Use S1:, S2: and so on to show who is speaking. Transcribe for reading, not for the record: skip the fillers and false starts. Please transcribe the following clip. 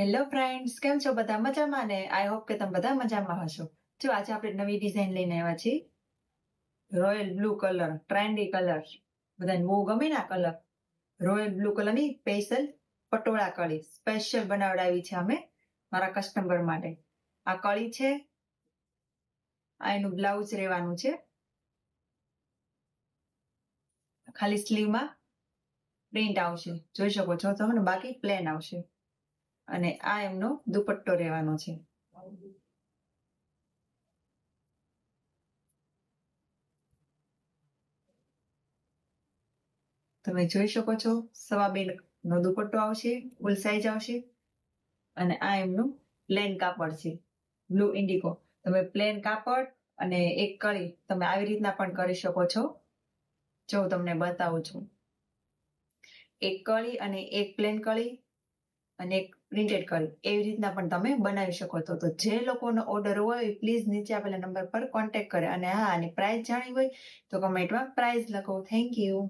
S1: Hello friends, કેમ છો? બધા મજામાં ને? આઈ હોપ કે તમે બધા મજામાં હશો. જો આજે આપણે નવી ડિઝાઇન લઈને આવ્યા છીએ. Royal blue colour, trendy colour, બધાને બહુ ગમે ને આ કલર. રોયલ બ્લુ કલરની સ્પેશિયલ પટોળા કળી સ્પેશિયલ બનાવડાવી છે અમે મારા કસ્ટમર માટે. આ કળી છે, આ એનું બ્લાઉઝ રહેવાનું છે. ખાલી સ્લીવમાં પ્રિન્ટ આવશે, જોઈ શકો છો તમે, બાકી પ્લેન આવશે. અને આ એમનો દુપટ્ટો રહેવાનો છે. તમે જોઈ શકો છો 2.5 નો દુપટ્ટો આવશે, ફૂલ સાઈઝ આવશે. અને આ એમનું પ્લેન કાપડ છે, બ્લુ ઇન્ડિગો. તમે પ્લેન કાપડ અને એક કળી તમે આવી રીતના પણ કરી શકો છો. જો હું તમને બતાવું છું, એક કળી અને એક પ્લેન કળી અને એક પ્રિન્ટેડ કળી, એવી રીતના પણ તમે બનાવી શકો છો. તો જે લોકોનો ઓર્ડર હોય પ્લીઝ નીચે આપેલા નંબર પર કોન્ટેક્ટ કરે. અને હા, આની પ્રાઇસ જાણવી હોય તો કમેન્ટમાં પ્રાઇસ લખો. Thank you.